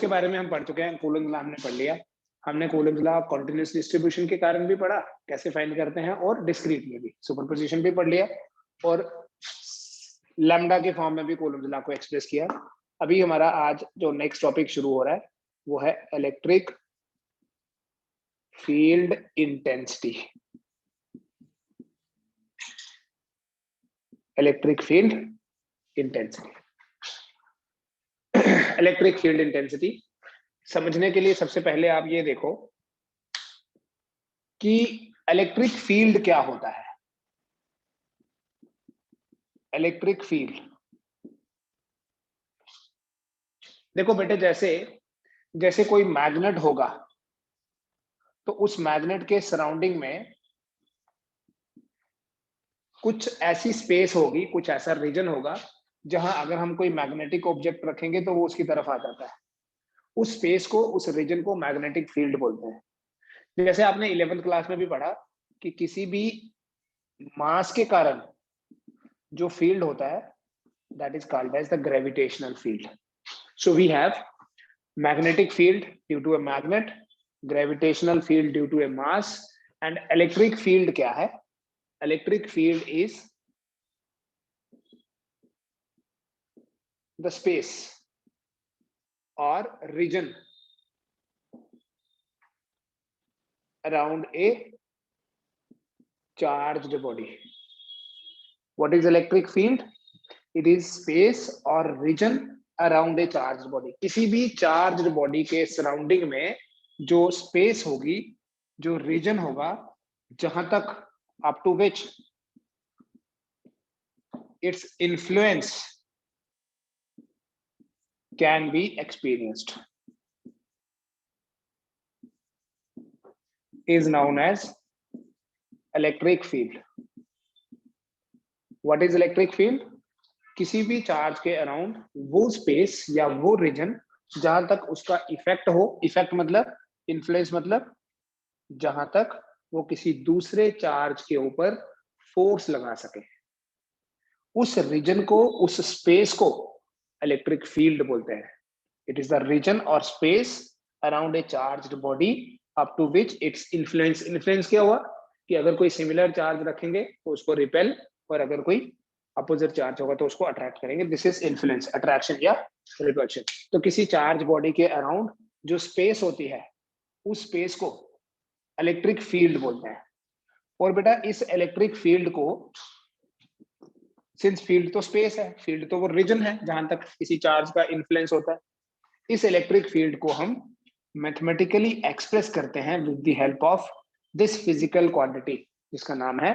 के बारे में हम पढ़ चुके हैं, कूलम्स लॉ हमने पढ़ लिया। हमने कूलम्स लॉ कॉन्टिन्यूअस डिस्ट्रीब्यूशन के कारण भी पढ़ा, कैसे फाइंड करते हैं, और डिस्क्रीट में भी सुपरपोजिशन भी पढ़ लिया, और लैम्डा के फॉर्म में भी कूलम्स लॉ को एक्सप्रेस किया। अभी हमारा आज जो नेक्स्ट टॉपिक शुरू हो रहा है वो है electric field intensity. Electric field intensity. Electric field intensity समझने के लिए सबसे पहले आप ये देखो कि इलेक्ट्रिक फील्ड क्या होता है। इलेक्ट्रिक फील्ड देखो बेटे, जैसे कोई मैग्नेट होगा तो उस मैग्नेट के सराउंडिंग में कुछ ऐसी स्पेस होगी, कुछ ऐसा रीजन होगा जहां अगर हम कोई मैग्नेटिक ऑब्जेक्ट रखेंगे तो वो उसकी तरफ आ जाता है। उस स्पेस को, उस रीजन को मैग्नेटिक फील्ड बोलते हैं। जैसे आपने 11th क्लास में भी पढ़ा कि किसी भी मास के कारण जो फील्ड होता है that is called as the gravitational field. So we have magnetic field due to a magnet, gravitational field due to a mass, and electric field क्या है? Electric field is the space or region around a charged body. What is electric field? It is space or region around a charge body. किसी भी charge body के surrounding में जो space होगी, जो reason होगा, जहां तक up to which its influence can be experienced is known as electric field. What is electric field? किसी भी चार्ज के अराउंड वो स्पेस या वो रीजन जहां तक उसका इफेक्ट हो, इफेक्ट मतलब इन्फ्लुएंस, मतलब जहां तक वो किसी दूसरे चार्ज के ऊपर फोर्स लगा सके, उस रीजन को, उस स्पेस को इलेक्ट्रिक फील्ड बोलते हैं। इट इज द रीजन और space around a charged body up to which its influence. Influence क्या हुआ कि अगर कोई सिमिलर चार्ज रखेंगे तो उसको रिपेल, और अगर कोई अपोजिट चार्ज होगा तो उसको अट्रैक्ट करेंगे। दिस इज इन्फ्लुएंस, अट्रैक्शन या रिपल्शन। तो किसी चार्ज बॉडी के अराउंड जो स्पेस होती है उस स्पेस को इलेक्ट्रिक फील्ड बोलते हैं। और बेटा इस इलेक्ट्रिक फील्ड को, सिंस फील्ड तो स्पेस है, फील्ड तो वो रीजन है जहां तक किसी चार्ज का इन्फ्लुएंस होता है, इस इलेक्ट्रिक फील्ड को हम मैथमेटिकली एक्सप्रेस करते हैं with the help of this physical quantity जिसका नाम है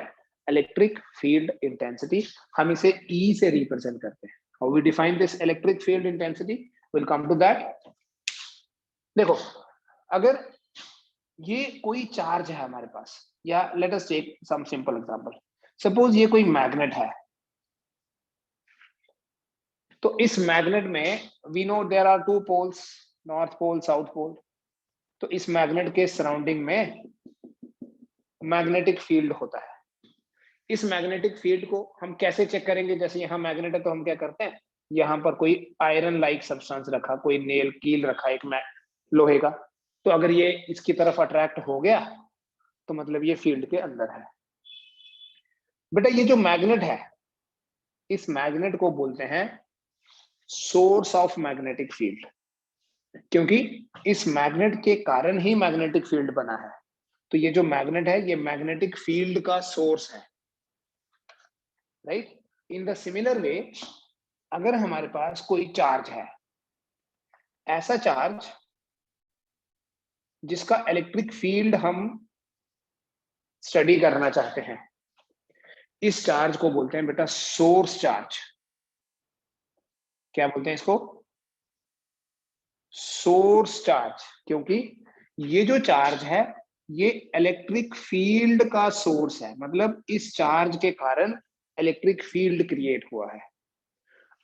इलेक्ट्रिक फील्ड इंटेंसिटी। हम इसे E से रिप्रेजेंट करते हैं। How we define this electric field intensity, will come to that. देखो, अगर ये कोई चार्ज है हमारे पास, या let us take some simple example. Suppose ये कोई मैग्नेट है, तो इस मैग्नेट में we know there are two poles, north pole, south pole. तो इस मैग्नेट के सराउंडिंग में मैग्नेटिक फील्ड होता है। इस मैग्नेटिक फील्ड को हम कैसे चेक करेंगे? जैसे यहाँ मैग्नेट है तो हम क्या करते हैं, यहाँ पर कोई आयरन लाइक सब्सटेंस रखा, कोई नेल कील रखा एक लोहे का, तो अगर ये इसकी तरफ अट्रैक्ट हो गया तो मतलब ये फील्ड के अंदर है। बेटा ये जो मैग्नेट है, इस मैग्नेट को बोलते हैं सोर्स ऑफ मैग्नेटिक फील्ड, क्योंकि इस मैग्नेट के कारण ही मैग्नेटिक फील्ड बना है। तो ये जो मैग्नेट है ये मैग्नेटिक फील्ड का सोर्स है, right. In the similar way, अगर हमारे पास कोई चार्ज है, ऐसा चार्ज जिसका इलेक्ट्रिक फील्ड हम स्टडी करना चाहते हैं, इस चार्ज को बोलते हैं बेटा सोर्स चार्ज। क्या बोलते हैं इसको? सोर्स चार्ज, क्योंकि ये जो चार्ज है ये इलेक्ट्रिक फील्ड का सोर्स है, मतलब इस चार्ज के कारण इलेक्ट्रिक फील्ड क्रिएट हुआ है।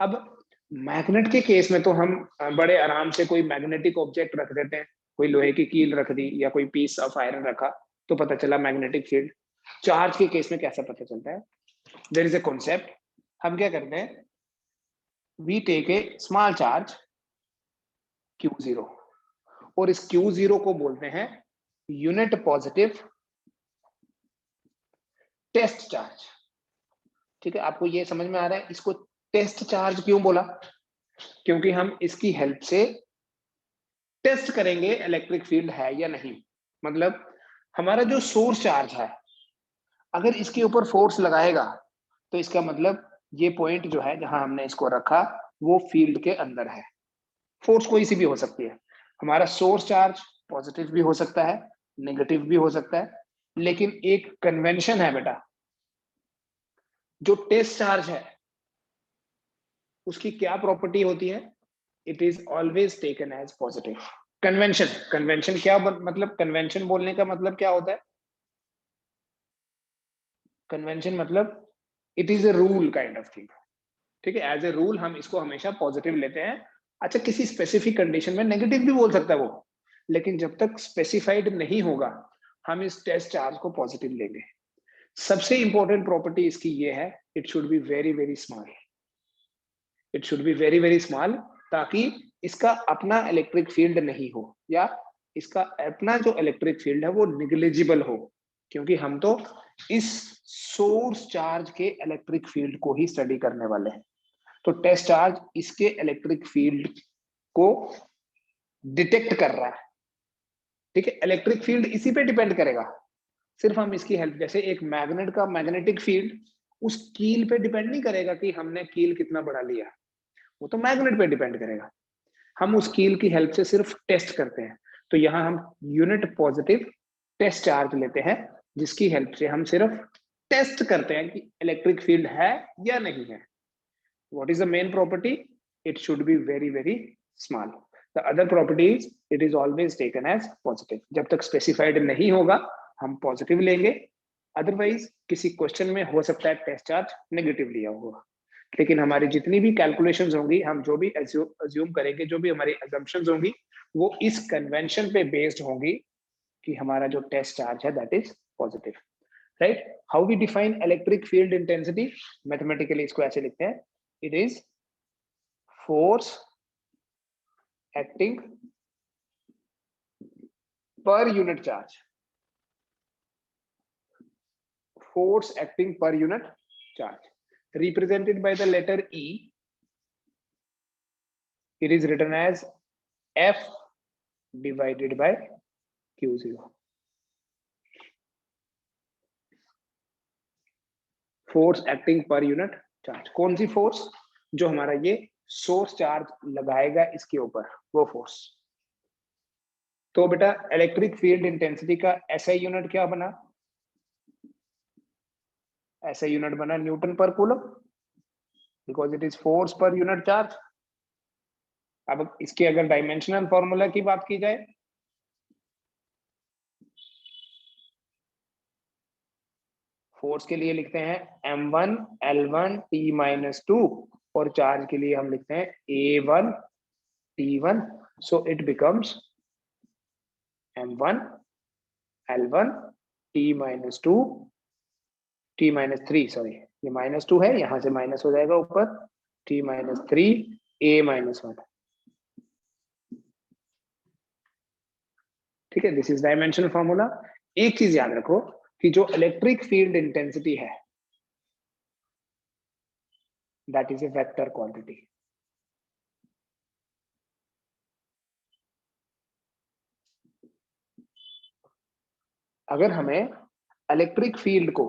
अब मैग्नेट के केस में तो हम बड़े आराम से कोई मैग्नेटिक ऑब्जेक्ट रख देते हैं, कोई लोहे की कील रख दी या कोई पीस ऑफ आयरन रखा तो पता चला मैग्नेटिक फील्ड। चार्ज के केस में कैसा पता चलता है? There is a concept. हम क्या करते हैं, we take a small charge, Q0, और इस Q0 को बोलते हैं यूनिट पॉजिटिव टेस्ट चार्ज। ठीक है, आपको ये समझ में आ रहा है इसको टेस्ट चार्ज क्यों बोला? क्योंकि हम इसकी हेल्प से टेस्ट करेंगे इलेक्ट्रिक फील्ड है या नहीं। मतलब हमारा जो सोर्स चार्ज है, अगर इसके ऊपर फोर्स लगाएगा तो इसका मतलब ये पॉइंट जो है जहां हमने इसको रखा वो फील्ड के अंदर है। फोर्स कोई सी भी हो सकती है, हमारा सोर्स चार्ज पॉजिटिव भी हो सकता है, नेगेटिव भी हो सकता है, लेकिन एक कन्वेंशन है बेटा, जो टेस्ट चार्ज है उसकी क्या प्रॉपर्टी होती है? It is always taken as positive. Convention, convention क्या मतलब कन्वेंशन बोलने का मतलब क्या होता है? कन्वेंशन मतलब it is a rule kind of thing. ठीक है, एज ए रूल हम इसको हमेशा पॉजिटिव लेते हैं। अच्छा, किसी स्पेसिफिक कंडीशन में नेगेटिव भी बोल सकता है वो, लेकिन जब तक स्पेसिफाइड नहीं होगा हम इस टेस्ट चार्ज को पॉजिटिव लेंगे। सबसे इंपॉर्टेंट प्रॉपर्टी इसकी ये है, it should be very very small. It should be very very small, ताकि इसका अपना इलेक्ट्रिक फील्ड नहीं हो, या इसका अपना जो इलेक्ट्रिक फील्ड है वो निग्लिजिबल हो, क्योंकि हम तो इस सोर्स चार्ज के इलेक्ट्रिक फील्ड को ही स्टडी करने वाले हैं। तो टेस्ट चार्ज इसके इलेक्ट्रिक फील्ड को डिटेक्ट कर रहा है। ठीक है, इलेक्ट्रिक फील्ड इसी पे डिपेंड करेगा। सिर्फ हम इसकी हेल्प, जैसे एक मैग्नेट का मैग्नेटिक फील्ड उस कील पे डिपेंड नहीं करेगा कि हमने कील कितना बड़ा लिया, वो तो मैग्नेट पे डिपेंड करेगा। हम उस कील की हेल्प से सिर्फ टेस्ट करते हैं। तो यहां हम यूनिट पॉजिटिव टेस्ट चार्ज लेते हैं, जिसकी हेल्प से हम सिर्फ टेस्ट करते हैं कि इलेक्ट्रिक फील्ड है या नहीं है। What is the main property? It should be very very small. The other property is it is always taken as positive. जब तक specified नहीं होगा हम positive लेंगे, otherwise किसी क्वेश्चन में हो सकता है टेस्ट चार्ज नेगेटिव लिया होगा। लेकिन हमारी जितनी भी कैलकुलेशंस होंगी, हम जो भी अज्यूम करेंगे, जो भी हमारी assumptions होंगी, वो इस कन्वेंशन पे बेस्ड होंगी कि हमारा जो टेस्ट चार्ज है that is positive. Right? How we define electric field intensity? Mathematically इसको ऐसे लिखते हैं, it is force acting per unit charge. Force acting per unit charge, represented by the letter E. It is written as F divided by Q0. Force acting per unit charge, कौन सी force? जो हमारा ये source charge लगाएगा इसके ऊपर, वो force. तो बेटा इलेक्ट्रिक फील्ड इंटेंसिटी का ऐसा यूनिट क्या बना? ऐसा यूनिट बना Newton per coulomb, because it is force per unit charge. अब इसके अगर डायमेंशनल फॉर्मूला की बात की जाए, फोर्स के लिए लिखते हैं m1 l1 t-2, और चार्ज के लिए हम लिखते हैं a1 t1। So it becomes m1 l1 t-2 t-3, sorry ये -2 है, यहां से माइनस हो जाएगा ऊपर, t-3 a-1। ठीक है, दिस इज डायमेंशनल फॉर्मूला। एक चीज याद रखो कि जो इलेक्ट्रिक फील्ड इंटेंसिटी है that is a vector quantity. अगर हमें इलेक्ट्रिक फील्ड को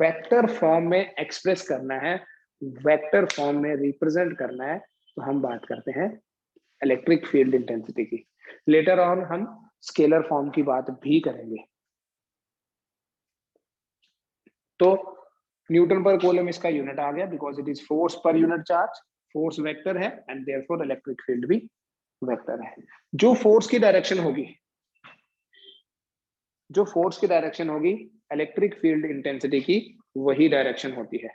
वेक्टर फॉर्म में एक्सप्रेस करना है, वेक्टर फॉर्म में रिप्रेजेंट करना है, तो हम बात करते हैं इलेक्ट्रिक फील्ड इंटेंसिटी की। लेटर ऑन हम स्केलर फॉर्म की बात भी करेंगे। तो न्यूटन पर कूलम इसका यूनिट आ गया, because it is force per unit charge. Force vector है एंड देयरफॉर इलेक्ट्रिक फील्ड भी वेक्टर है। जो फोर्स की डायरेक्शन होगी, जो फोर्स की डायरेक्शन होगी इलेक्ट्रिक फील्ड इंटेंसिटी की, वही डायरेक्शन होती है,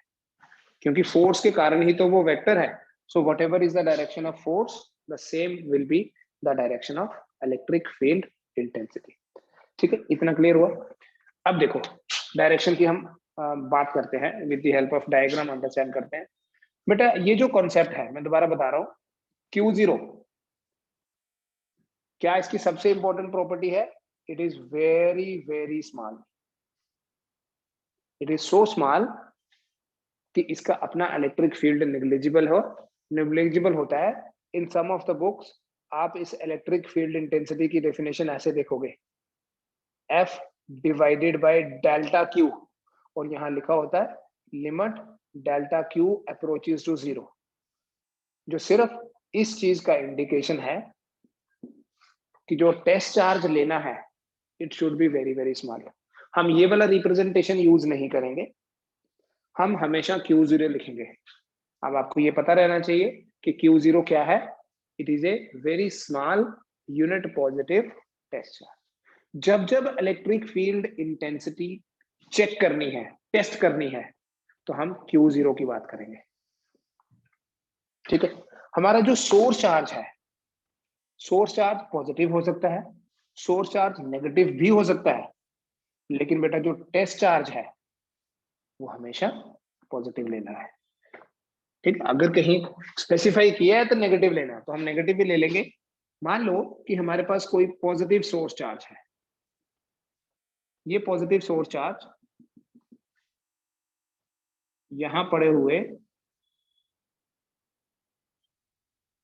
क्योंकि फोर्स के कारण ही तो वो वेक्टर है। So what ever is the direction of force, the same will be the direction of electric field intensity. ठीक है, इतना क्लियर हुआ? अब देखो डायरेक्शन की हम बात करते हैं, with the help of diagram understand करते हैं। बेटा ये जो कॉन्सेप्ट है, मैं दोबारा बता रहा हूँ, Q0 क्या इसकी सबसे इंपॉर्टेंट प्रॉपर्टी है? It is very very small. It is so small कि इसका अपना इलेक्ट्रिक फील्ड नेग्लिजिबल होता है। In some of the books आप इस इलेक्ट्रिक फील्ड इंटेंसिटी की डेफिनेशन ऐसे देखोगे, F divided by delta Q, और यहां लिखा होता है limit delta Q approaches to 0, जो सिर्फ इस चीज का इंडिकेशन है कि जो टेस्ट चार्ज लेना है it should be very very small. हम ये वाला रिप्रेजेंटेशन यूज नहीं करेंगे, हम हमेशा Q0 लिखेंगे। अब आपको ये पता रहना चाहिए कि Q0 क्या है। It is a very small unit positive test charge. जब जब इलेक्ट्रिक फील्ड इंटेंसिटी चेक करनी है, टेस्ट करनी है, तो हम Q0 की बात करेंगे। ठीक है। हमारा जो सोर्स चार्ज है, सोर्स चार्ज पॉजिटिव हो सकता है, सोर्स चार्ज नेगेटिव भी हो सकता है, लेकिन बेटा जो टेस्ट चार्ज है वो हमेशा पॉजिटिव लेना है। ठीक है। अगर कहीं स्पेसिफाई किया है तो नेगेटिव लेना है, तो हम नेगेटिव भी ले लेंगे। मान लो कि हमारे पास कोई पॉजिटिव सोर्स चार्ज है, ये पॉजिटिव सोर्स चार्ज यहां पड़े हुए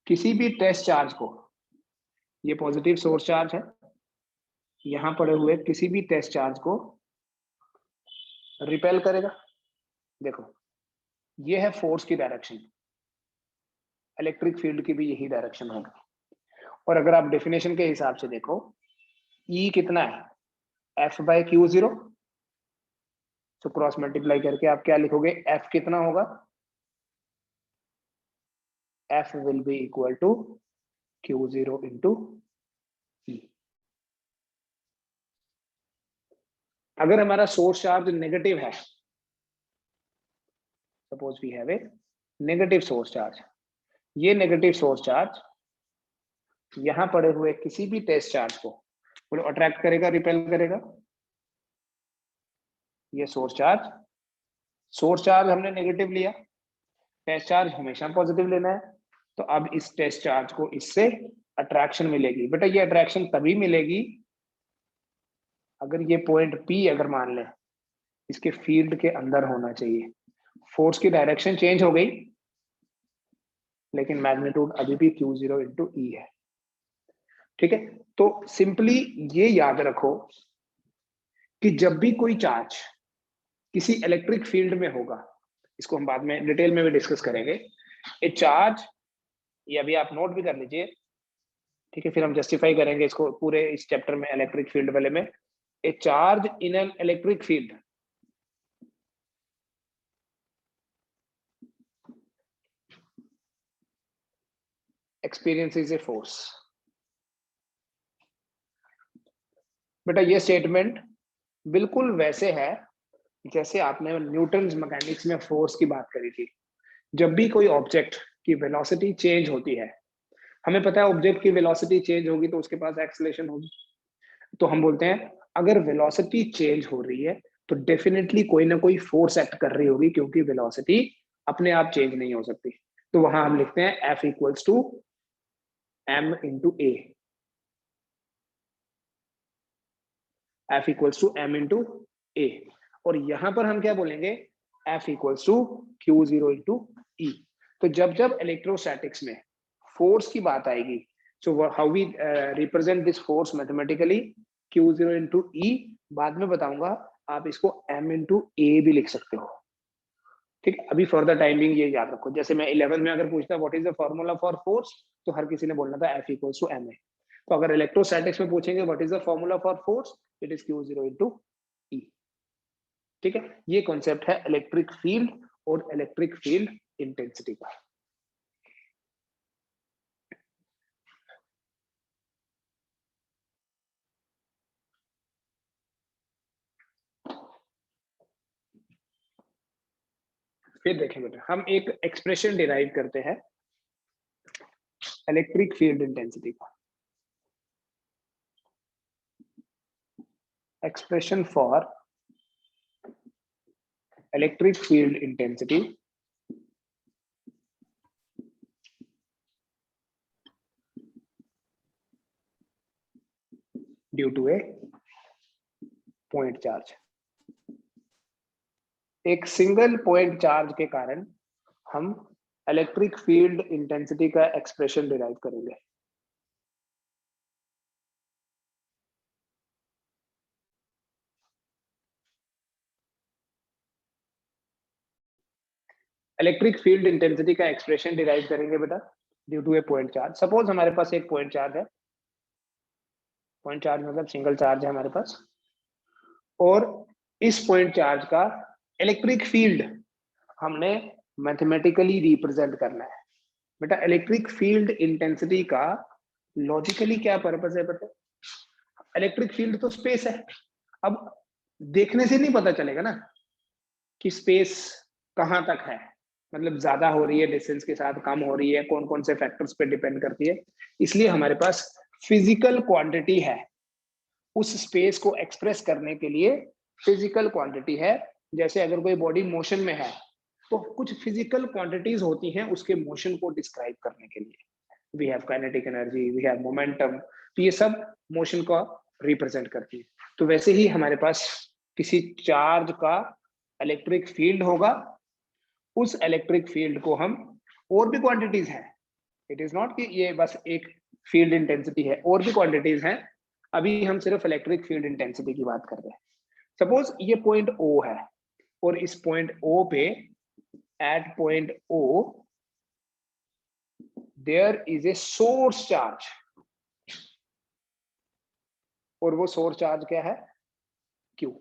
किसी भी टेस्ट चार्ज को, ये पॉजिटिव सोर्स चार्ज है, यहां पड़े हुए किसी भी टेस्ट चार्ज को रिपेल करेगा। देखो, ये है फोर्स की डायरेक्शन, इलेक्ट्रिक फील्ड की भी यही डायरेक्शन होगी। और अगर आप डेफिनेशन के हिसाब से देखो, E कितना है? F/Q0। तो क्रॉस मल्टीप्लाई करके आप क्या लिखोगे? F कितना होगा? F will be equal to Q0 into E। अगर हमारा सोर्स चार्ज नेगेटिव है, suppose we have a negative source charge, ये नेगेटिव सोर्स चार्ज यहां पड़े हुए किसी भी टेस्ट चार्ज को बोलो अट्रैक्ट करेगा, रिपेल करेगा। ये सोर्स चार्ज हमने नेगेटिव लिया, टेस्ट चार्ज हमेशा पॉजिटिव लेना है। तो अब इस टेस्ट चार्ज को इससे अट्रैक्शन मिलेगी। बेटा ये अट्रैक्शन तभी मिलेगी अगर ये पॉइंट P अगर मान लें इसके फील्ड के अंदर होना चाहिए। फोर्स की डायरेक्शन चेंज हो गई, लेकिन मैग्नीट्यूड अभी भी Q0 इंटू E है। ठीक है। तो सिंपली ये याद रखो कि जब भी कोई चार्ज किसी इलेक्ट्रिक फील्ड में होगा, इसको हम बाद में डिटेल में भी डिस्कस करेंगे। ए चार्ज, ये अभी आप नोट भी कर लीजिए, ठीक है, फिर हम जस्टिफाई करेंगे इसको पूरे इस चैप्टर में इलेक्ट्रिक फील्ड वाले में। ए charge in an electric field experiences a force। बेटा ये स्टेटमेंट बिल्कुल वैसे है जैसे आपने न्यूटन्स मैकेनिक्स में फोर्स की बात करी थी। जब भी कोई ऑब्जेक्ट की वेलोसिटी चेंज होती है, हमें पता है ऑब्जेक्ट की वेलोसिटी चेंज होगी तो उसके पास एक्सेलरेशन होगी। तो हम बोलते हैं अगर वेलोसिटी चेंज हो रही है तो डेफिनेटली कोई ना कोई फोर्स एक्ट कर रही होगी, क्योंकि वेलोसिटी अपने आप चेंज नहीं हो सकती। तो वहां हम लिखते हैं F equals to M into a. F equals to M into a. और यहां पर हम क्या बोलेंगे? F equals to Q0 into E। तो जब जब इलेक्ट्रोस्टैटिक्स में फोर्स की बात आएगी, so how we represent this force mathematically, Q0 into E। बाद में बताऊंगा, आप इसको M इंटू ए भी लिख सकते हो। ठीक है, अभी फॉर द टाइमिंग ये याद रखो। जैसे मैं 11th में अगर पूछता what is the formula for force, तो हर किसी ने बोलना था F इक्वल्स टू M ए। तो अगर इलेक्ट्रोस्टैटिक्स में पूछेंगे what is the formula for force, it is Q0 into E। ठीक है, ये कॉन्सेप्ट है इलेक्ट्रिक फील्ड और इलेक्ट्रिक फील्ड इंटेंसिटी का। फिर देखें बेटा, हम एक एक्सप्रेशन डिराइव करते हैं इलेक्ट्रिक फील्ड इंटेंसिटी का। Expression for electric field intensity due to a point charge. एक सिंगल पॉइंट चार्ज के कारण हम इलेक्ट्रिक फील्ड इंटेंसिटी का एक्सप्रेशन डिराइव करेंगे। इलेक्ट्रिक फील्ड इंटेंसिटी का एक्सप्रेशन डिराइव करेंगे बेटा due to a point charge. Suppose हमारे पास एक पॉइंट चार्ज है, पॉइंट चार्ज मतलब सिंगल चार्ज है हमारे पास, और इस पॉइंट चार्ज का इलेक्ट्रिक फील्ड हमने मैथमेटिकली रिप्रेजेंट करना है। बेटा इलेक्ट्रिक फील्ड इंटेंसिटी का लॉजिकली क्या पर्पस है पता? इलेक्ट्रिक फील्ड तो स्पेस है। अब देखने से नहीं पता चलेगा ना कि स्पेस कहां तक है, मतलब ज्यादा हो रही है डिस्टेंस के साथ, कम हो रही है, कौन कौन से फैक्टर्स पे डिपेंड करती है। इसलिए हमारे पास फिजिकल क्वांटिटी है, उस स्पेस को एक्सप्रेस करने के लिए फिजिकल क्वांटिटी है। जैसे अगर कोई बॉडी मोशन में है तो कुछ फिजिकल क्वांटिटीज होती हैं उसके मोशन को डिस्क्राइब करने के लिए। We have kinetic energy, we have momentum, तो ये सब मोशन को रिप्रेजेंट करती है। तो वैसे ही हमारे पास किसी चार्ज का इलेक्ट्रिक फील्ड होगा, उस इलेक्ट्रिक फील्ड को हम, और भी क्वांटिटीज हैं, इट इज नॉट कि ये बस एक फील्ड इंटेंसिटी है, और भी क्वांटिटीज हैं, अभी हम सिर्फ इलेक्ट्रिक फील्ड इंटेंसिटी की बात कर रहे हैं। सपोज ये पॉइंट O है, और इस पॉइंट O पे, at point O there is a source charge, और वो सोर्स चार्ज क्या है? Q।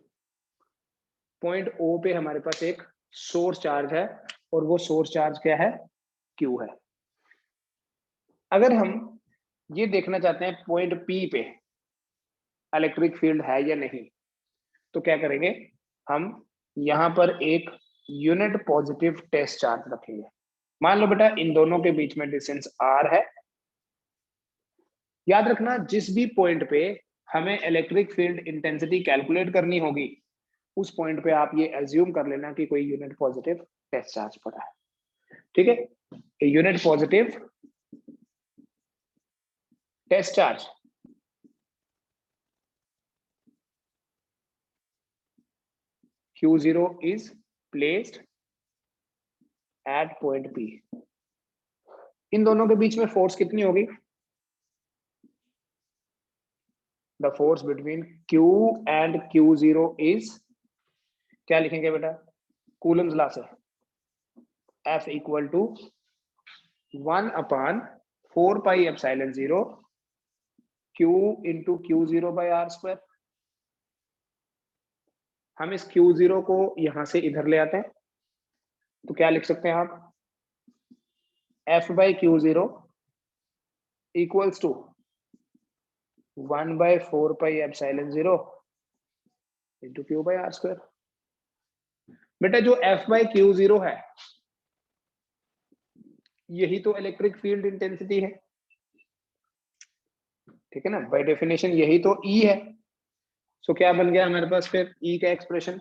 पॉइंट O पे हमारे पास एक सोर्स चार्ज है, और वो सोर्स चार्ज क्या है? Q है। अगर हम ये देखना चाहते हैं पॉइंट P पे इलेक्ट्रिक फील्ड है या नहीं, तो क्या करेंगे? हम यहां पर एक यूनिट पॉजिटिव टेस्ट चार्ज रखेंगे। मान लो बेटा इन दोनों के बीच में डिस्टेंस r है। याद रखना जिस भी पॉइंट पे हमें इलेक्ट्रिक फील्ड इंटेंसिटी कैलकुलेट करनी होगी, उस पॉइंट पे आप ये एज्यूम कर लेना कि कोई यूनिट पॉजिटिव टेस्ट चार्ज पड़ा है। ठीक है, unit positive test charge Q0 is placed at point P। इन दोनों के बीच में फोर्स कितनी होगी? The force between Q and Q0 is, क्या लिखेंगे बेटा कूलम्स लॉ से? F equal to 1/4πε0 Q into Q0 by r square. हम इस Q0 को यहां से इधर ले आते हैं, तो क्या लिख सकते हैं आप? F by Q0 equals to 1/4πε0 into Q by r square. बेटा जो F बाई Q0 है, यही तो इलेक्ट्रिक फील्ड इंटेंसिटी है, ठीक है ना? बाय डेफिनेशन यही तो E है। सो क्या बन गया हमारे पास फिर E का एक्सप्रेशन?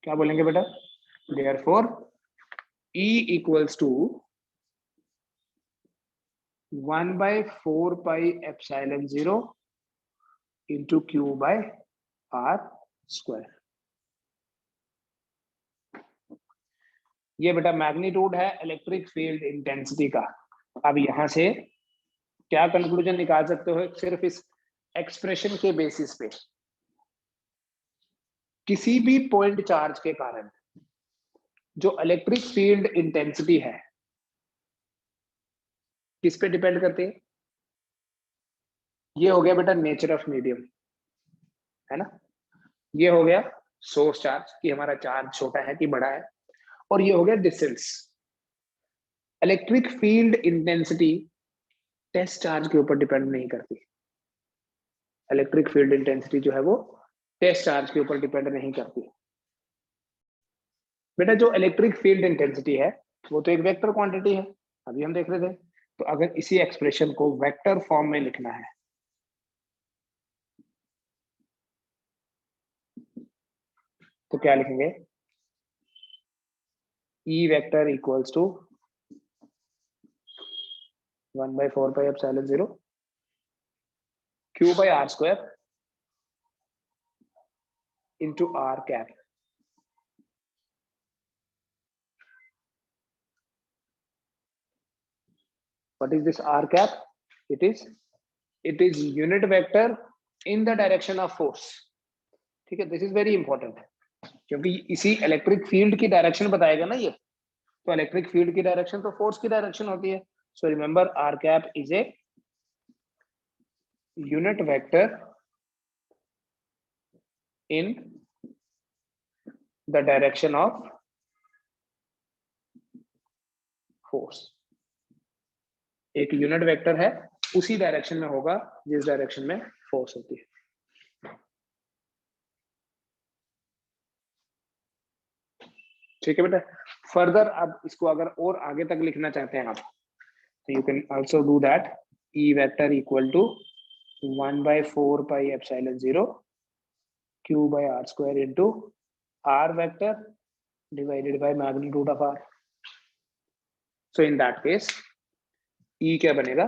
क्या बोलेंगे बेटा? Therefore E equals to 1/4πε0 into Q by r square. ये बेटा मैग्नीट्यूड है इलेक्ट्रिक फील्ड इंटेंसिटी का। अब यहां से क्या कंक्लूजन निकाल सकते हो? सिर्फ इस एक्सप्रेशन के बेसिस पे किसी भी पॉइंट चार्ज के कारण जो इलेक्ट्रिक फील्ड इंटेंसिटी है, किस पे डिपेंड करती है? ये हो गया बेटा नेचर ऑफ मीडियम, है ना? ये हो गया सोर्स चार्ज कि हमारा चार्ज छोटा है कि बड़ा है, और ये हो गया distance. Electric field intensity test charge के ऊपर डिपेंड नहीं करती। इलेक्ट्रिक फील्ड इंटेंसिटी जो है वो टेस्ट चार्ज के ऊपर डिपेंड नहीं करती। बेटा जो इलेक्ट्रिक फील्ड इंटेंसिटी है वो तो एक वेक्टर क्वांटिटी है, अभी हम देख रहे थे। तो अगर इसी एक्सप्रेशन को वेक्टर फॉर्म में लिखना है, तो क्या लिखेंगे? E vector equals to 1/4πε0 Q by r square into r cap. What is this r cap? It is unit vector in the direction of force. ठीक है, this is very important क्योंकि इसी इलेक्ट्रिक फील्ड की direction बताएगा ना ये, तो electric field की डायरेक्शन तो फोर्स की डायरेक्शन होती है. So remember r cap is a unit vector in the direction of force. एक यूनिट वेक्टर है, उसी डायरेक्शन में होगा जिस डायरेक्शन में फोर्स होती है. ठीक है बेटा. फर्दर अब इसको अगर और आगे तक लिखना चाहते हैं आप, तो you can also do that. E vector equal to 1/4πε0 Q by r square into r vector divided by magnitude of r. So in that case E क्या बनेगा,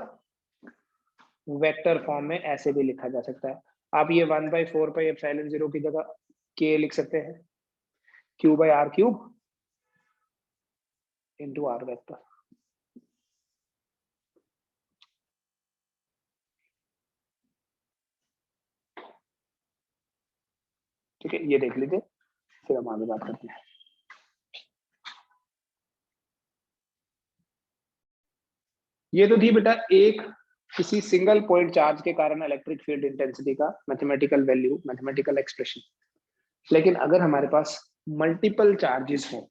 वेक्टर फॉर्म में ऐसे भी लिखा जा सकता है. आप ये 1/4πε0 की जगह K लिख सकते हैं, Q by r cube into r vector. ठीक है, ये देख लीजिए, फिर हम आगे बात करते हैं. ये तो थी बेटा एक किसी सिंगल पॉइंट चार्ज के कारण इलेक्ट्रिक फील्ड इंटेंसिटी का मैथमेटिकल वैल्यू, मैथमेटिकल एक्सप्रेशन. लेकिन अगर हमारे पास मल्टीपल चार्जेस हो,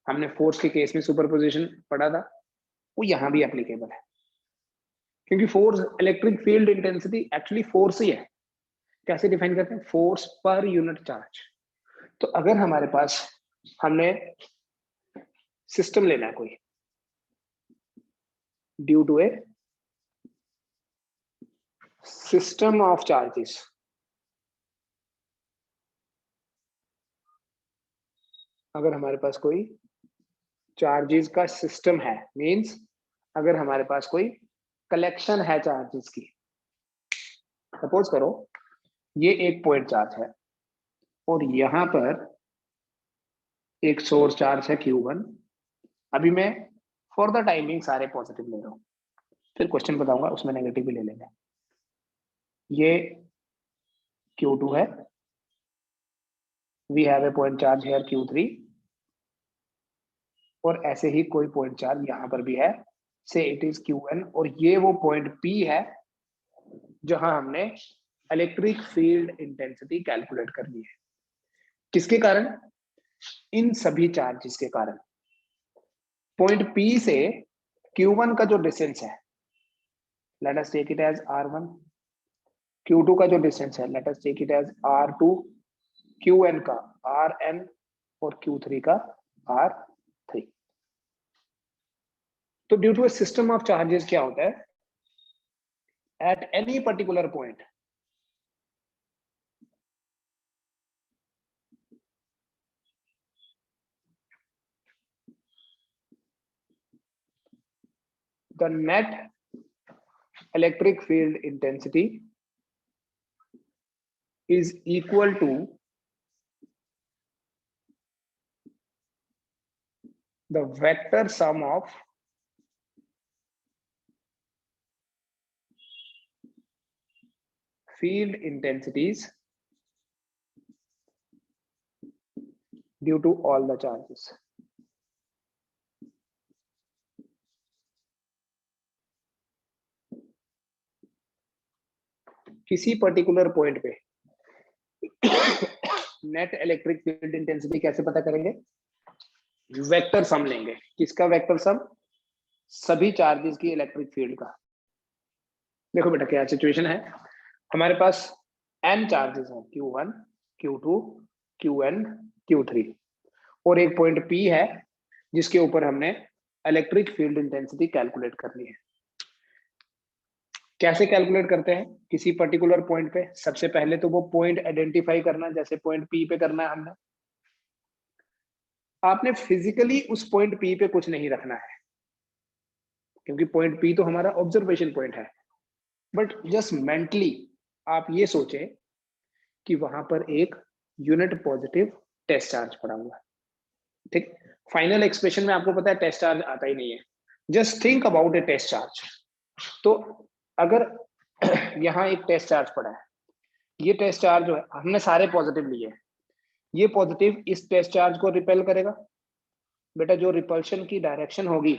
हमने फोर्स के केस में सुपरपोजिशन पढ़ा था, वो यहाँ भी एप्लीकेबल है क्योंकि force, electric field intensity actually force ही है. कैसे डिफाइन करते हैं, फोर्स पर यूनिट चार्ज. तो अगर हमारे पास, हमने सिस्टम लेना है कोई, due to a system of charges, अगर हमारे पास कोई चार्जेस का सिस्टम है, मींस अगर हमारे पास कोई कलेक्शन है चार्जेस की. सपोज करो ये एक पॉइंट चार्ज है और यहां पर एक सोर्स चार्ज है Q1. अभी मैं फॉर द टाइमिंग सारे पॉजिटिव ले रहा हूं, फिर क्वेश्चन बताऊंगा उसमें नेगेटिव भी ले लेंगे. ये Q2 है, we have a point charge here Q3, और ऐसे ही कोई पॉइंट चार्ज यहां पर भी है, से इट इज Qn, और ये वो पॉइंट P है जहां हमने इलेक्ट्रिक फील्ड इंटेंसिटी कैलकुलेट करनी है. किसके कारण, इन सभी चार्जेस के कारण. पॉइंट P से Q1 का जो डिस्टेंस है, let us take it as R1. Q2 का जो डिस्टेंस है, let us take it as R2. Qn का Rn और Q3 का R3. तो due to a system of charges क्या होता है, at any particular point the net electric field intensity is equal to the vector sum of field intensities due to all the charges. किसी particular point पे net electric field intensity कैसे पता करेंगे, vector sum लेंगे. किसका vector sum, सभी charges की electric field का. देखो बेटा क्या सिचुएशन है, हमारे पास n चार्जेस हैं, Q1, Q2, Qn, Q3, और एक पॉइंट P है जिसके ऊपर हमने इलेक्ट्रिक फील्ड इंटेंसिटी कैलकुलेट करनी है. कैसे कैलकुलेट करते हैं, किसी पर्टिकुलर पॉइंट पे सबसे पहले तो वो पॉइंट आइडेंटिफाई करना, जैसे पॉइंट P पे करना है हमने. आपने फिजिकली उस पॉइंट P पे कुछ नहीं रखना है, क्योंकि पॉइंट P तो हमारा ऑब्जर्वेशन पॉइंट है। बट जस्ट मेंटली आप ये सोचें कि वहां पर एक यूनिट पॉजिटिव टेस्ट चार्ज पड़ा हुआ है, ठीक। फाइनल एक्सप्रेशन में आपको पता है टेस्ट चार्ज आता ही नहीं है। Just think about a test charge. तो अगर यहाँ एक टेस्ट चार्ज पड़ा है, ये टेस्ट चार्ज जो है हमने सारे पॉजिटिव लिए, ये पॉजिटिव इस टेस्ट चार्ज को रिपेल करेगा। बेटा जो रिपल्शन की डायरेक्शन होगी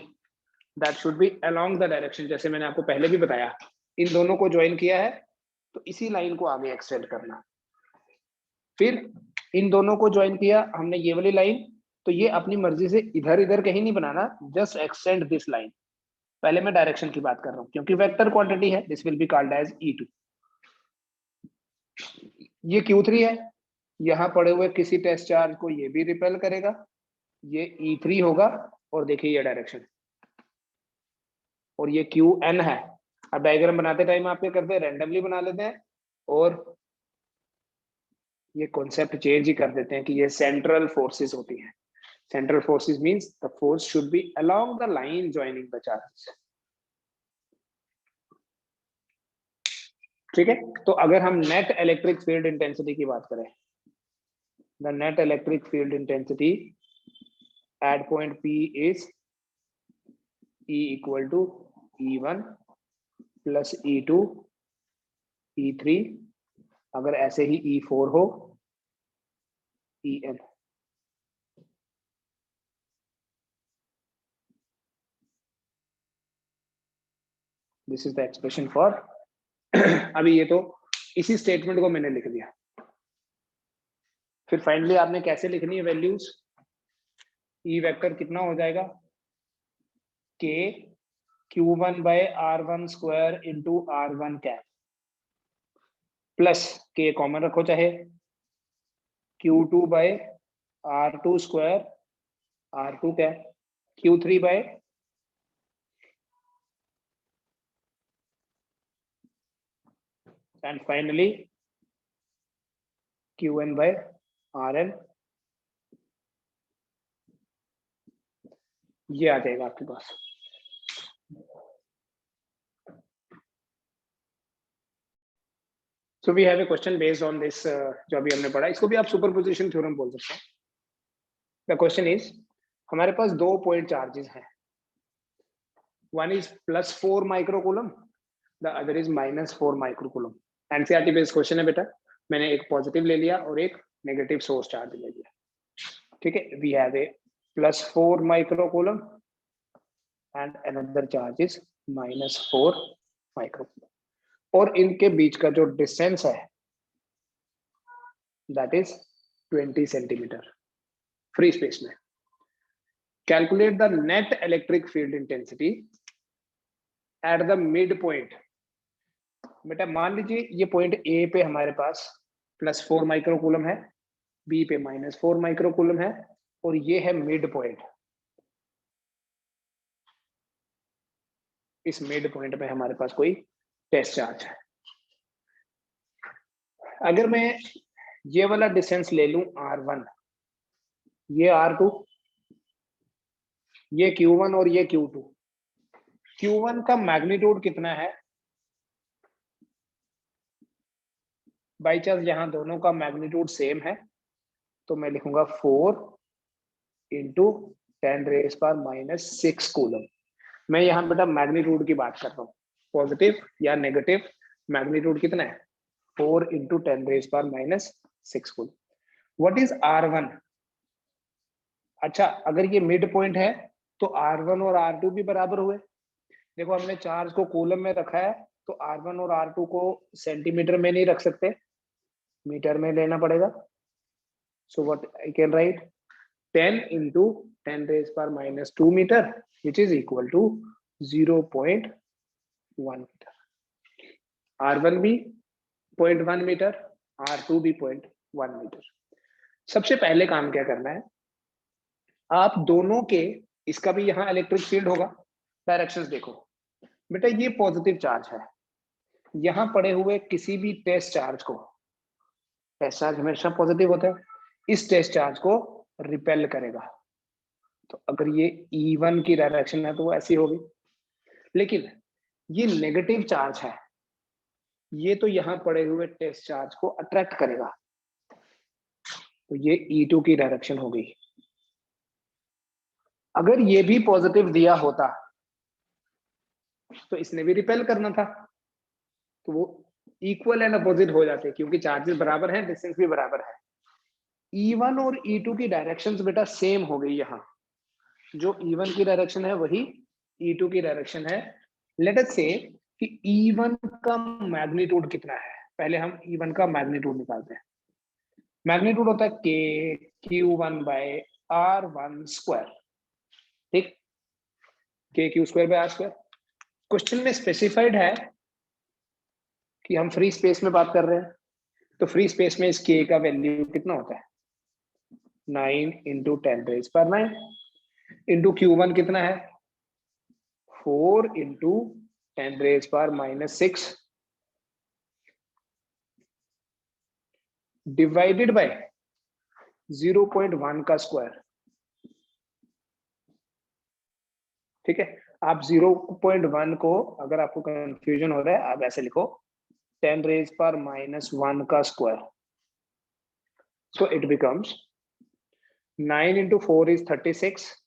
that should be along the direction, जैसे मैंने आपको पहले भी बताया, इन दोनों को ज्वाइन किया है तो इसी लाइन को आगे एक्सटेंड करना। फिर इन दोनों को ज्वाइन किया हमने ये वाली लाइन, तो ये अपनी मर्जी से इधर इधर कहीं नहीं बनाना, जस्ट एक्सटेंड दिस लाइन। पहले मैं डायरेक्शन की बात कर रहा हूं क्योंकि वेक्टर क्वांटिटी है, this will be called as E2। ये Q3 है, यहां पड़े हुए किसी टेस्ट चार्ज को ये भी रिपेल करेगा, ये E3 होगा, और देखिए ये डायरेक्शन, और ये Qn है। अब डायग्राम बनाते टाइम आप क्या करते हैं, रैंडमली बना लेते हैं और ये कॉन्सेप्ट चेंज ही कर देते हैं कि ये सेंट्रल फोर्सेस होती हैं। Central forces means the force should be along the line joining the charges, ठीक है। तो अगर हम नेट इलेक्ट्रिक फील्ड इंटेंसिटी की बात करें, the net electric field intensity at point P is E equal to E1 plus E2 E3, अगर ऐसे ही E4 हो En। This is the expression for अभी ये तो इसी स्टेटमेंट को मैंने लिख दिया। फिर फाइनली आपने कैसे लिखनी है वैल्यूज, ई वेक्टर कितना हो जाएगा, K Q1 by R1 square into R1 cap plus K common रखो चाहे Q2 by R2 square R2 cap, Q3 by and finally Qn by Rn। ये आ जाएगा आपके पास। So we have a question based on this, जो अभी हमने पढ़ा, इसको भी आप सुपरपोजिशन थ्योरम बोल सकते हैं। द क्वेश्चन इज, हमारे पास दो पॉइंट चार्जेस हैं, one is +4 microcoulomb, the other is -4 microcoulomb. NCERT based question है बेटा, मैंने एक पॉजिटिव ले लिया और एक नेगेटिव सोर्स चार्ज ले लिया, ठीक है। We have a +4 microcoulomb and another charge is -4 microcoulomb, और इनके बीच का जो डिस्टेंस है that is 20 centimetre free space में। Calculate the net electric field intensity at the mid point. बेटा मान लीजिए ये पॉइंट ए पे हमारे पास +4 माइक्रोकूलम है, बी पे -4 माइक्रोकूलम है, और ये है मिड पॉइंट। इस मिड पॉइंट पे हमारे पास कोई टेस्ट चार्ज है। अगर मैं ये वाला डिस्टेंस ले लूं R1, ये R2, ये Q1 और ये Q2, Q1 का मैग्नीट्यूड कितना है, बाई चांस यहाँ दोनों का मैग्नीट्यूड सेम है तो मैं लिखूंगा 4 इंटू 10⁻⁻⁶ कूलम। मैं यहाँ बेटा मैग्नीट्यूड की बात कर रहा हूँ, पॉजिटिव या नेगेटिव, मैग्नीट्यूड कितना है 4 into 10⁻⁶ coulomb. What is R1? अच्छा अगर ये मिड पॉइंट है तो R1 और R2 भी बराबर हुए। देखो हमने चार्ज को कूलम में रखा है तो R1 और R2 को सेंटीमीटर में नहीं रख सकते, मीटर में लेना पड़ेगा। So what I can write 10 into 10⁻⁻² metre which is equal to 0.1 metre. R1 भी 0.1 मीटर, R2 भी 0.1 मीटर। सबसे पहले काम क्या करना है, आप दोनों के, इसका भी यहाँ इलेक्ट्रिक फील्ड होगा, डायरेक्शंस देखो बेटा, ये पॉजिटिव चार्ज है, यहाँ पड़े हुए किसी भी टेस्ट चार्ज को, टेस्ट चार्ज हमेशा पॉजिटिव होता है, इस टेस्ट चार्ज को रिपेल करेगा। तो अगर ये E1 की डायरेक्शन है तो वो ऐसी होगी, लेकिन ये नेगेटिव चार्ज है, ये तो यहां पड़े हुए टेस्ट चार्ज को अट्रैक्ट करेगा, तो ये E2 की डायरेक्शन हो गई। अगर ये भी पॉजिटिव दिया होता तो इसने भी रिपेल करना था, तो वो इक्वल एंड अपोजिट हो जाते, क्योंकि चार्जेस बराबर हैं, डिस्टेंस भी बराबर है। E1 और E2 की डायरेक्शंस बेटा सेम हो गई। यहाँ जो E1 की डायरेक्शन है वही E2 की डायरेक्शन है। लेट अस से कि E1 का मैग्नीट्यूड कितना है। पहले हम E1 का मैग्नीट्यूड निकालते हैं। मैग्नीट्यूड होता है K(Q1/R1 स्क्वायर), ठीक, K(Q2/R2). क्वेश्चन में स्पेसिफाइड है कि हम फ्री स्पेस में बात कर रहे हैं, तो फ्री स्पेस में इस K का वैल्यू कितना होता है, 9 × 10⁻⁹ इंटू Q1 कितना है, 4 × 10⁻⁻⁶ डिवाइडेड बाय 0.1 का स्क्वायर। ठीक है, आप 0.1 को, अगर आपको कंफ्यूजन हो रहा है, आप ऐसे लिखो 10⁻⁻1 का square. So it becomes 9 × 4 is 36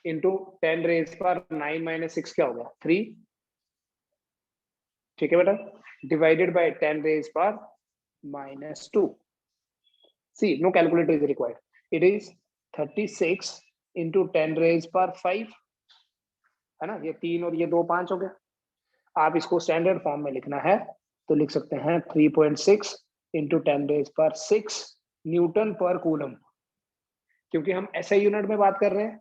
into 10⁻⁹ क्या हो गया, 3। ठीक है बेटा, divided by 10⁻⁻2। See, no calculator is required, it is 36 into 10⁻⁵, है ना, ये 3 और ये 2 5 हो गया। आप इसको स्टैंडर्ड फॉर्म में लिखना है तो लिख सकते हैं 3.6 इंटू 10⁻⁶ न्यूटन पर कूलम। क्योंकि हम SI यूनिट में बात कर रहे हैं,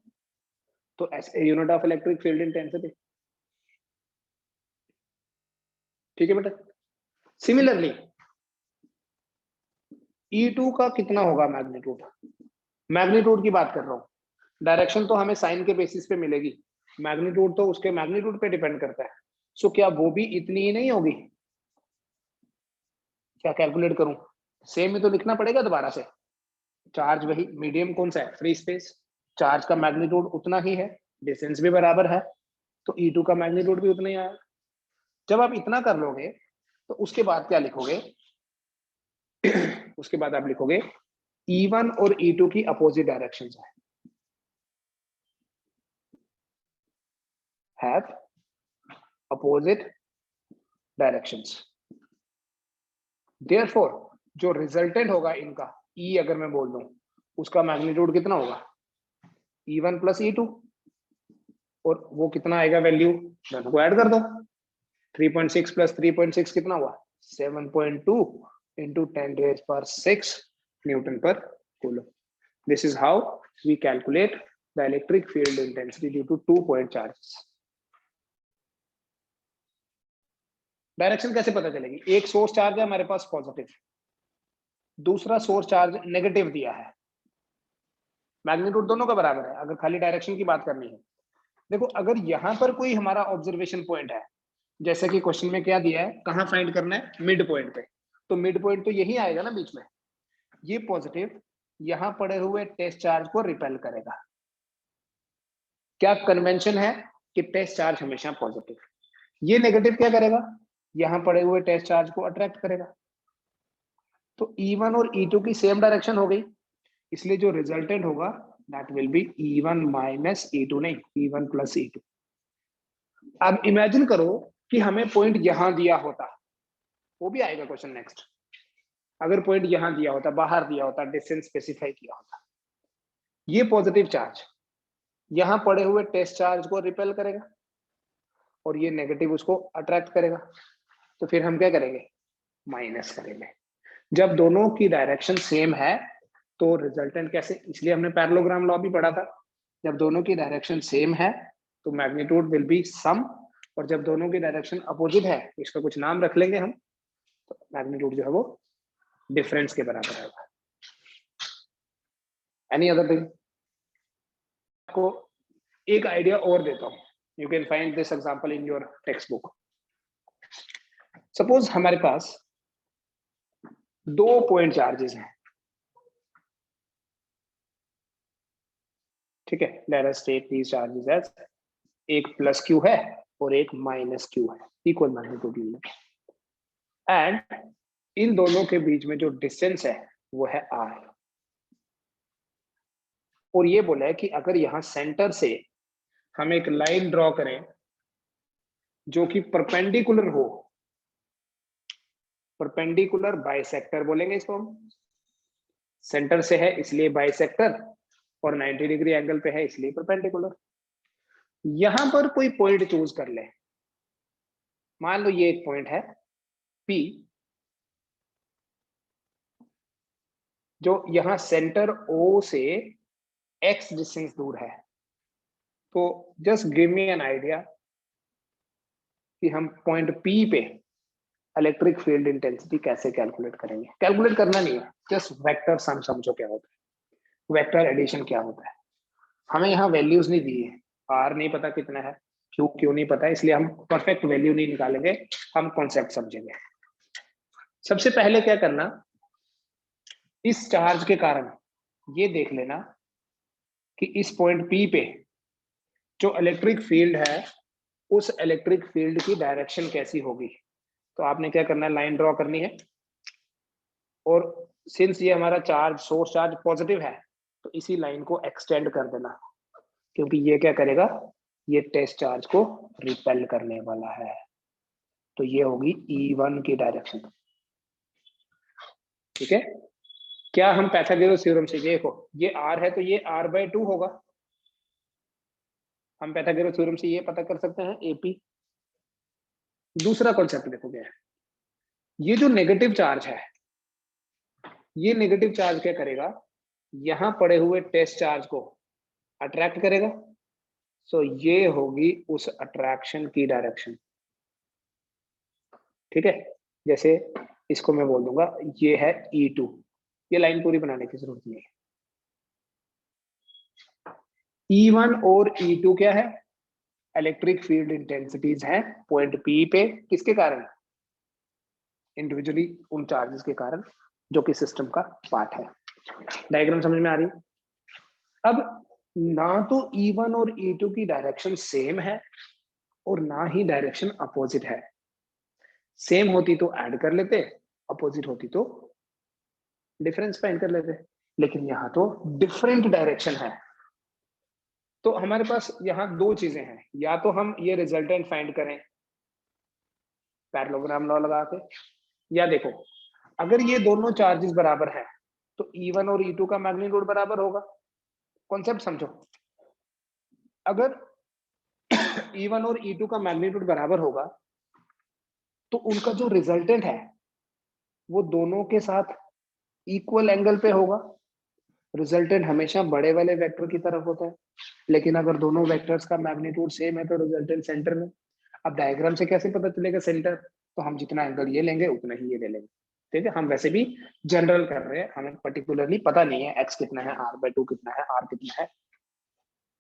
तो SI unit of electric field intensity. ठीक है बेटा। सिमिलरली E2 का कितना होगा मैग्नीट्यूड, मैग्नीट्यूड की बात कर रहा हूं। डायरेक्शन तो हमें साइन के बेसिस पे मिलेगी, मैग्नीट्यूड तो उसके मैग्नीट्यूड पे डिपेंड करता है। सो क्या वो भी इतनी ही नहीं होगी, क्या कैलकुलेट करूं, सेम ही तो लिखना पड़ेगा दोबारा से। चार्ज वही, मीडियम कौन सा है, फ्री स्पेस, चार्ज का मैग्नीट्यूड उतना ही है, डिस्टेंस भी बराबर है, तो E2 का मैग्नीट्यूड भी उतना ही आया। जब आप इतना कर लोगे तो उसके बाद क्या लिखोगे उसके बाद आप लिखोगे E1 और E2 की अपोजिट डायरेक्शन है, have opposite directions, therefore जो रिजल्टेंट होगा इनका E, अगर मैं बोल दूं, उसका मैग्नीट्यूड कितना होगा, E1 + E2, और वो कितना आएगा वैल्यू, दोनों को ऐड कर दो, 3.6 + 3.6 कितना हुआ, 7.2 into 10⁻⁶ newton per coulomb. This is how we calculate the electric field intensity due to 2 point charges. Direction कैसे पता चलेगी, एक सोर्स चार्ज है हमारे पास पॉजिटिव, दूसरा सोर्स चार्ज नेगेटिव दिया है, मैग्नीट्यूड दोनों का बराबर है। अगर खाली डायरेक्शन की बात करनी है, देखो अगर यहां पर कोई हमारा ऑब्जर्वेशन पॉइंट है, जैसे कि क्वेश्चन में क्या दिया है, कहां फाइंड करना है, मिड पॉइंट पे, तो मिड पॉइंट तो यही आएगा ना बीच में। ये पॉजिटिव यहां पड़े हुए टेस्ट चार्ज को रिपेल करेगा। क्या कन्वेंशन है कि टेस्ट चार्ज हमेशा पॉजिटिव, ये नेगेटिव क्या करेगा, यहां पड़े हुए टेस्ट चार्ज को अट्रैक्ट करेगा। तो E1 और E2 की सेम डायरेक्शन हो गई, इसलिए जो रिजल्टेंट होगा that will be E1 - E2, नहीं E1 + E2। अब इमेजिन करो कि हमें पॉइंट यहां दिया होता, वो भी आएगा क्वेश्चन नेक्स्ट। अगर पॉइंट यहां दिया होता, बाहर दिया होता, डिस्टेंस स्पेसिफाई किया होता, ये पॉजिटिव चार्ज यहां पड़े हुए टेस्ट चार्ज को रिपेल करेगा और ये नेगेटिव उसको अट्रैक्ट करेगा, तो फिर हम क्या करेंगे, माइनस करेंगे। जब दोनों की डायरेक्शन सेम है तो रिजल्टेंट कैसे, इसलिए हमने पैरेललोग्राम लॉ भी पढ़ा था, जब दोनों की डायरेक्शन सेम है तो मैग्नीट्यूड विल बी सम, और जब दोनों की डायरेक्शन अपोजिट है, इसका कुछ नाम रख लेंगे हम, तो मैग्नीट्यूड जो है वो डिफरेंस के बराबर होगा। एनी अदर थिंग, आपको एक आइडिया और देता हूं, you can find this example in your text book. Suppose हमारे पास 2 पॉइंट चार्जेस हैं, ठीक है, लेट अस टेक दीस चार्जेस एज एक प्लस क्यू है और एक माइनस क्यू है, इक्वल मैग्नीट्यूड में। एंड इन दोनों के बीच में जो डिस्टेंस है वो है आर। और ये बोला है कि अगर यहां सेंटर से हम एक लाइन ड्रॉ करें जो कि परपेंडिकुलर हो, परपेंडिकुलर बाइसेक्टर बोलेंगे इसको हम, सेंटर से है इसलिए बाइसेक्टर और 90 डिग्री एंगल पे है इसलिए परपेंडिकुलर। यहां पर कोई पॉइंट चूज कर ले, मान लो ये एक पॉइंट है P, जो यहां सेंटर O से x डिस्टेंस दूर है। तो just give me an idea कि हम पॉइंट P पे इलेक्ट्रिक फील्ड इंटेंसिटी कैसे कैलकुलेट करेंगे। कैलकुलेट करना नहीं है, जस्ट वेक्टर सम समझो क्या होता है, वेक्टर एडिशन क्या होता है। हमें यहाँ वैल्यूज नहीं दी है, R नहीं पता कितना है, क्यों नहीं पता है, इसलिए हम परफेक्ट वैल्यू नहीं निकालेंगे, हम कॉन्सेप्ट समझेंगे। सबसे पहले क्या करना, इस चार्ज के कारण ये देख लेना कि इस पॉइंट P पे जो इलेक्ट्रिक फील्ड है उस इलेक्ट्रिक फील्ड की डायरेक्शन कैसी होगी। तो आपने क्या करना है, लाइन ड्रॉ करनी है, और सिंस ये हमारा चार्ज सोर्स चार्ज पॉजिटिव है तो इसी लाइन को एक्सटेंड कर देना, क्योंकि ये क्या करेगा, ये टेस्ट चार्ज को रिपेल करने वाला है। तो ये होगी E1 की डायरेक्शन। ठीक है, क्या हम पाइथागोरस थ्योरम से, देखो ये R है तो ये R/2 होगा, हम पाइथागोरस थ्योरम से ये पता कर सकते हैं AP। दूसरा कॉन्सेप्ट देखो क्या है, ये जो नेगेटिव चार्ज है, ये नेगेटिव चार्ज क्या करेगा, यहां पड़े हुए टेस्ट चार्ज को अट्रैक्ट करेगा। सो ये होगी उस अट्रैक्शन की डायरेक्शन। ठीक है, जैसे इसको मैं बोल दूंगा ये है E2, ये लाइन पूरी बनाने की जरूरत नहीं है। E1 और E2 क्या है, इलेक्ट्रिक फील्ड इंटेंसिटीज हैं पॉइंट P पे, किसके कारण, इंडिविजुअली उन चार्जेस के कारण जो कि सिस्टम का पार्ट है। डायग्राम समझ में आ रही है। अब ना तो E1 और E2 की डायरेक्शन सेम है और ना ही डायरेक्शन अपोजिट है। सेम होती तो ऐड कर लेते, अपोजिट होती तो डिफरेंस फाइंड कर लेते, लेकिन यहाँ तो डिफरेंट डायरेक्शन है। तो हमारे पास यहाँ दो चीजें हैं, या तो हम ये रिजल्टेंट फाइंड करें पैरेललोग्राम लॉ लगा के, या देखो अगर ये दोनों चार्जेस बराबर हैं तो E1 और E2 का मैग्नीट्यूड बराबर होगा। कॉन्सेप्ट समझो, अगर E1 और E2 का मैग्नीट्यूड बराबर होगा तो उनका जो रिजल्टेंट है वो दोनों के साथ इक्वल एंगल पे होगा। रिजल्टेंट हमेशा बड़े वाले वेक्टर की तरफ होता है, लेकिन अगर दोनों वेक्टर्स का मैग्नीट्यूड सेम है तो रिजल्टेंट सेंटर में। अब डायग्राम से कैसे पता चलेगा सेंटर, तो हम जितना एंगल ये लेंगे उतना ही ये ले लेंगे। ठीक है, हम वैसे भी जनरल कर रहे हैं, हमें पर्टिकुलरली पता नहीं है x कितना है, R/2 कितना है, R कितना है,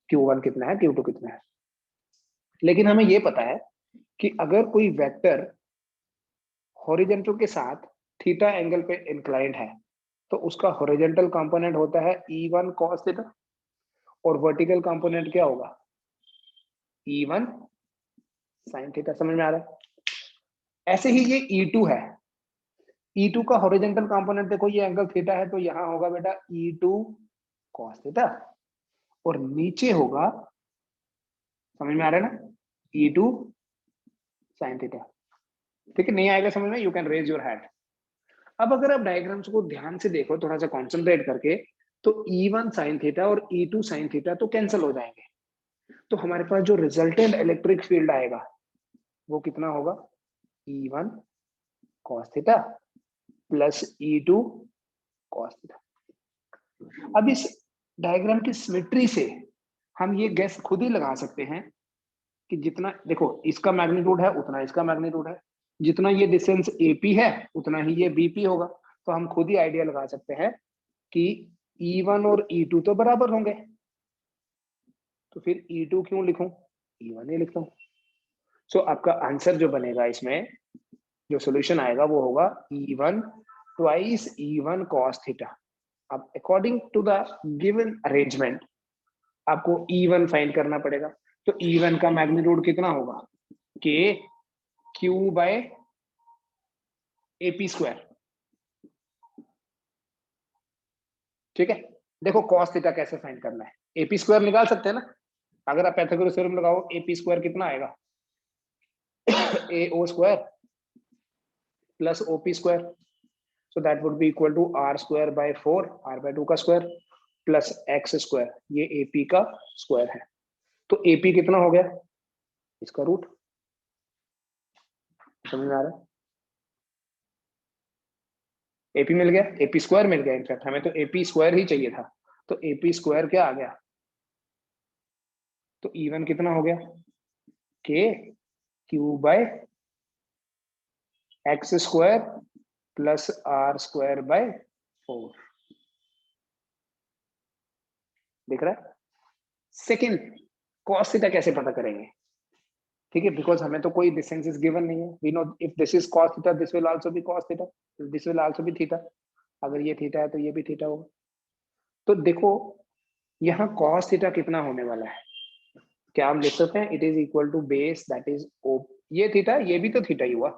Q1 कितना है, Q2 कितना है। लेकिन हमें ये पता है कि अगर कोई वेक्टर हॉरिजॉन्टल के साथ थीटा एंगल पे इंक्लाइंड है तो उसका हॉरिजॉन्टल कंपोनेंट होता है E1 cos थीटा, और वर्टिकल कंपोनेंट क्या होगा, E1 sin थीटा। समझ में आ रहा है। ऐसे ही ये E2 है, E2 का हॉरिजॉन्टल कंपोनेंट देखो, ये एंगल थीटा है तो यहाँ होगा बेटा E2 cos थीटा, और नीचे होगा, समझ में आ रहा है ना, E2 sin थीटा। ठीक है, नहीं आएगा समझ में, you can raise your hand. अब अगर आप डायग्राम्स को ध्यान से देखो थोड़ा सा कॉन्सेंट्रेट करके, तो E1 sin थीटा और E2 sin थीटा तो कैंसिल हो जाएंगे। तो हमारे पास जो रिजल्टेंट इलेक्ट्रिक फील्ड आएगा वो कितना होगा, E1 cos theta plus E2 cos theta. अब इस डायग्राम की सिमेट्री से हम ये गैस खुद ही लगा सकते हैं कि जितना देखो इसका मैग्नीट्यूड है उतना इसका मैग्नीट्यूड है, जितना ये डिस्टेंस AP है उतना ही ये BP होगा। तो हम खुद ही आइडिया लगा सकते हैं कि E1 और E2 तो बराबर होंगे, तो फिर E2 क्यों लिखूं, E1 ही लिखता हूं। सो आपका आंसर जो बनेगा इसमें, जो सॉल्यूशन आएगा वो होगा E1 twice E1 cos theta. अब according to the given arrangement आपको E1 फाइंड करना पड़ेगा। तो E1 का मैग्नीट्यूड कितना होगा, के क्यू बाय एपी स्क्वायर। ठीक है, देखो कॉस थीटा कैसे फाइंड करना है, एपी स्क्वायर निकाल सकते हैं ना। अगर आप पाइथागोरस थ्योरम लगाओ, एपी स्क्वायर कितना आएगा, A O square plus OP square, so that would be equal to r square by 4, r by 2 का स्क्वायर प्लस एक्स स्क्वायर, ये एपी का स्क्वायर है। तो एपी कितना हो गया, इसका रूट, समझ में आ रहा है। एपी मिल गया, एपी स्क्वायर मिल गया, इनफैक्ट हमें तो एपी स्क्वायर ही चाहिए था, तो एपी स्क्वायर क्या आ गया, तो इवन कितना हो गया, k q by x square plus r square by 4, दिख रहा है। सेकंड, कॉस थीटा कैसे पता करेंगे, ठीक है, बिकॉज हमें तो कोई डिस्टेंस इज गिवन नहीं है, we know if this is cos theta this will also be cos theta, this will also be theta, अगर ये थीटा है तो ये भी थीटा होगा। तो देखो यहाँ कॉस थीटा कितना होने वाला है, क्या हम लिख सकते हैं, it is equal to base that is O, ये थीटा, ये भी तो थीटा ही हुआ,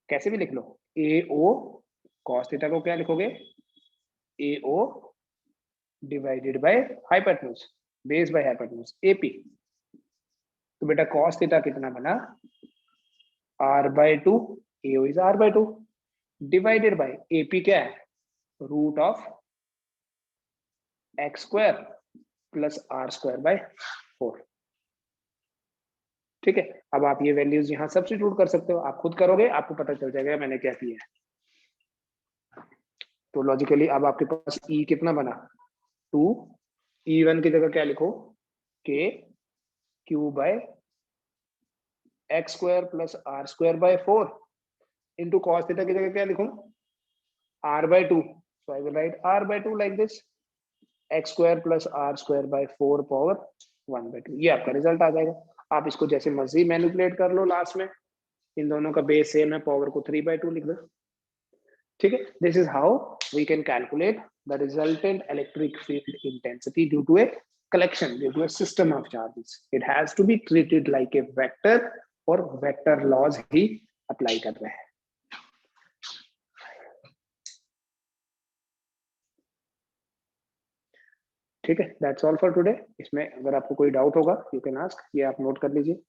कैसे भी लिख लो, ए ओ कॉस थीटा को क्या लिखोगे, A O divided by hypotenuse, base by hypotenuse AP. तो बेटा कॉस थीटा कितना बना, r by 2, A O is r by 2 divided by AP क्या है, root of x square plus r square by 4। ठीक है, अब आप ये वैल्यूज यहाँ सब्स्टिट्यूट कर सकते हो, आप खुद करोगे आपको पता चल जाएगा मैंने क्या किया है। तो लॉजिकली अब आपके पास ई कितना बना 2, E1 की जगह क्या लिखो, k q by x square plus r square by 4 into cos theta की जगह क्या लिखूं, r by 2, so I will write r by 2 like this, x square plus r square by 4 power 1 by 2, ये आपका रिजल्ट आ जाएगा। आप इसको जैसे मर्जी मैनिपुलेट कर लो, लास्ट में इन दोनों का बेस सेम है, पावर को 3 by 2 लिख दो। ठीक है, this is how we can calculate the resultant electric field intensity due to a collection, due to a system of charges. It has to be treated like a vector, और vector laws ही apply कर रहे हैं। ठीक है, that's all for today. इसमें अगर आपको कोई डाउट होगा यू कैन आस्क, ये आप नोट कर लीजिए।